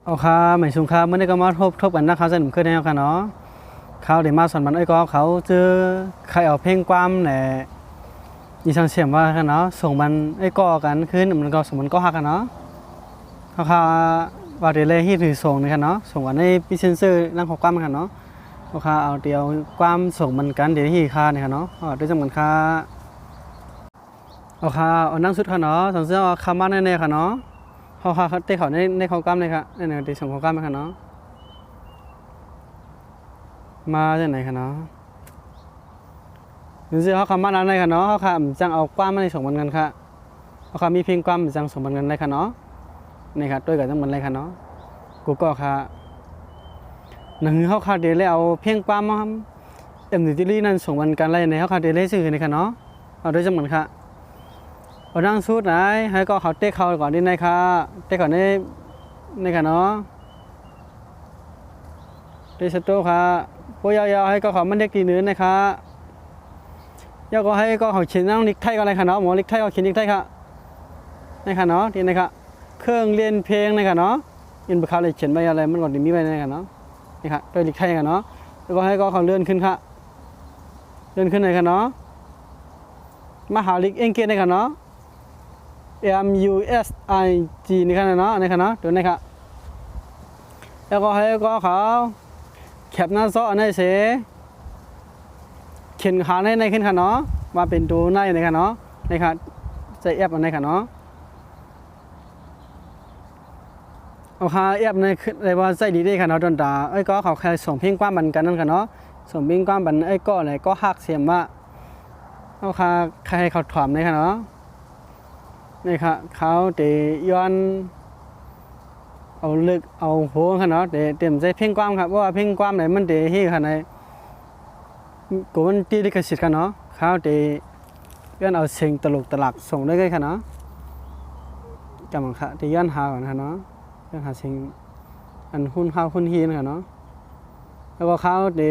เอาค่ะเหมือนชุมค่ะเมื่อได้ก็มาทบกันนะครับสนุกขึ้นแล้วค่ะเนาะเขาเดี๋ยวมาสอนมันไอ้ก็เขาเจอใครเอาเพลงความแหละยีสังเสียมว่าค่ะเนาะส่งมันไอ้ก็กันขึ้นมันก็สมมันก็หักกันเนาะเขาค่ะว่าเดี๋ยวเลยที่ถือส่งนี่ค่ะเนาะส่งกันในพิเศษซื้อนั่งของความค่ะเนาะเขาค่ะเอาเดียวความส่งมันกันเดี๋ยวที่ค่านี่ค่ะเนาะด้วยจำนวนค่าเอาค่ะเอานั่งสุดค่ะเนาะสองเสื้อเอาคำมั่นแน่ๆค่ะเนาะเขาเตะเขาในของกล้ามเลยครับในเตะส่งของกล้ามไหมครับเนาะมาจากไหนครับเนาะหรือเขาคำมาอะไรครับเนาะเขาจังเอากล้ามมาในส่งมันกันครับเขามีเพียงกล้ามจังส่งมันกันเลยครับเนาะนี่ครับด้วยกันทั้งหมดเลยครับเนาะกูก็ค่ะหนึ่งเขาเดี๋ยวเลยเอาเพียงกล้ามมาดิลี่นั่นส่งมันกันอะไรในเขาเดี๋ยวเลยซื้อในครับเนาะเอาด้วยจังหมดครับเอานั่งสุดไหนให้ก็เขาเตะเขาก่อนดีในค่ะเตะก่อนในค่ะเนาะเตะสตูค่ะพวกยาวๆให้ก็เขามันเด็กตีเนื้อนะคะยาวก็ให้ก็เขาเขียนนั่งลิกไทยก็อะไรค่ะเนาะหมอลิกไทยก็เขียนลิกไทยค่ะในค่ะเนาะดีในค่ะเครื่องเรียนเพลงในค่ะเนาะยินบุคคลเลยเขียนไปอะไรมันก่อนดีมีไปในค่ะเนาะนี่ค่ะโดยลิกไทยค่ะเนาะแล้วก็ให้ก็เขาเลื่อนขึ้นค่ะเลื่อนขึ้นในค่ะเนาะมหาลิกเองเกตในค่ะเนาะMUSIG นี่ค่ะเนาะในค่ะเนาะตัวนี้ค่ะแล้วก็ให้ก็เขาแคปหน้าซ้อในเสเขียนขาในขึ้นค่ะเนาะมาเป็นตัวในค่ะเนาะในค่ะจะแอบในค่ะเนาะเอาขาแอบในว่าใจดีได้ค่ะเนาะดนตาก็เขาแค่ส่งเพลงความบันกันนั่นค่ะเนาะส่งเพลงความบันก็อะไรก็หักเสียมว่าเอาขาใครให้เขาถ่อมในค่ะเนาะนี่ค่ะเขาเตะย้อนเอาลึกเอาโหค่ะเนาะเต็มใจเพ่งความครับว่าเพ่งความไหนมันเตะที่ค่ะในกูมันตีลิขสิทธิ์ค่ะเนาะเขาเตะย้อนเอาเสียงตลกตลักส่งได้เลยค่ะเนาะจำมันค่ะเตะย้อนหาก่อนค่ะเนาะย้อนหาเสียงอันหุ้นข้าวหุ้นฮีนค่ะเนาะแล้วก็เขาเตะ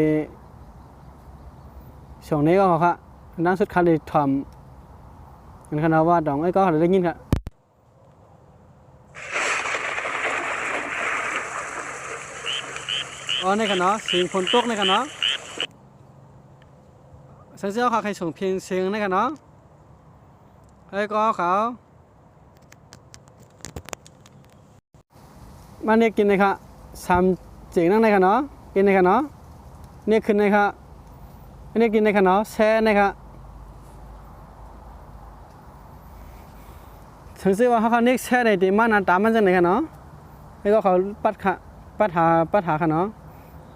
ส่งนี้ก็ค่ะด้านสุดเขาเลยทำมันค่ะเนาะว่าดองก็เขาได้ยินค่ะในค่ะเนาะเสียงฝนตกในค่ะเนาะสังเกตเขาใครส่งเพียงเสียงในค่ะเนาะก็เขามาเนี่ยกินในค่ะ3เสียงนั่งในค่ะเนาะกินในค่ะเนาะเนี่ยขึ้นในค่ะเนี่ยกินในค่ะเนาะแช่ในค่ะสังเกตว่าเขาเนี่ยแช่ในตีมันตามมันจะในค่ะเนาะก็เขาปัดหาค่ะเนาะ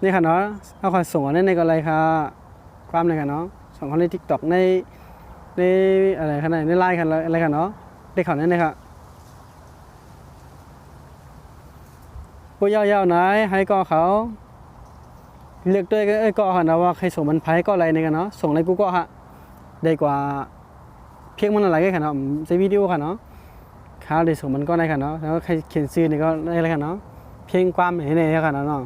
นี่ค่ะเนาะเอาคอยส่งในก็อะไรค่ะความในค่ะเนาะส่งเขาใน TikTok ในอะไรค่ะในไลน์ค่ะอะไรค่ะเนาะได้ข่าวนั้นเลยค่ะผู้ยาวๆไหนให้ก็เขาเลือกด้วยก็ค่ะนะว่าใครส่งมันไพ่ก็อะไรในกันเนาะส่งในกูก็ฮะได้กว่าเพียงมันอะไรกันค่ะเนาะใช้วิดีโอค่ะเนาะเขาได้ส่งมันก็ได้ค่ะเนาะแล้วใครเขียนซื้อนี่ก็ได้อะไรค่ะเนาะเพียงความในค่ะเนาะ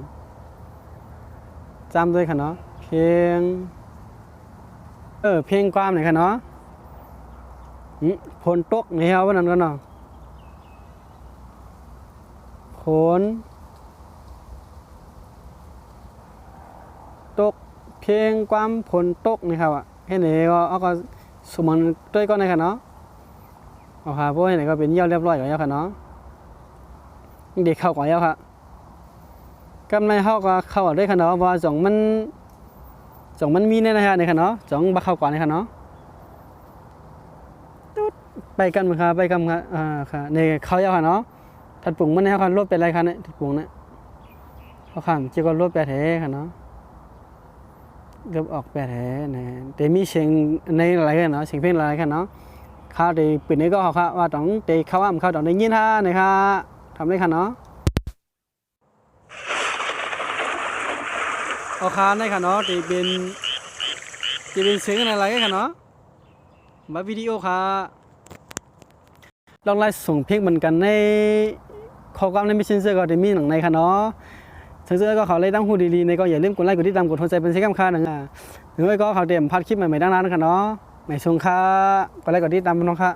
จำด้วยค่ะเนาะเพียงเพียงความไหนค่ะเนาะฝนตกนี่เอาวันนั้นกันเนาะฝนตกเพียงความฝนตกนี่ครับแค่นี้ก็เอาก็สมมันด้วยก็ในค่ะเนาะเอาค่ะพวกนี้ก็เป็นเยี่ยวเรียบร้อยก่อนแล้วค่ะเนาะเด็กเข้าก่อนแล้วค่ะกำไรเข้าด้วยค่ะเนาะว่าจ่องมันมีในค่ะในค่ะเนาะจ่องบักเข้าก่อนในค่ะเนาะไปกันมั้งค่ะไปกันค่ะค่ะในเขาแล้วค่ะเนาะถัดปุ่งมันให้เขาลดเป็นอะไรค่ะเนี่ยถัดปุ่งเนี่ยเขาข้ามจีก็ลดไปแท้ค่ะเนาะลบออกไปแท้เนี่ยแต่มีเสียงในอะไรกันเนาะเสียงเพลงอะไรกันเนาะข้าวตีปิดนี้ก็เขาค่ะว่าต้องตีเข้าอ้ำเข้าต้องได้ยินฮะเนี่ยค่ะทำได้ค่ะเนาะเอาคาในค่ะเนาะตีเป็นเสียงอะไรกันเนาะมาวิดีโอค่ะลองไล่ส่งเพลงเหมือนกันในข้อความในมิชชั่นเซอร์ก็จะมีหนังในค่ะเนาะถึงเสื้อก็เขาเลยตั้งหูดีๆในก็อย่าลืมกดไลค์กดติดตามกดหัวใจเป็นเสียงค่าหนึ่งหรือไม่ก็เขาเตรียมพัดคลิปใหม่ๆดังนั้นค่ะเนาะใหม่ชงค่ะกดไลค์กดติดตามน้องค่ะ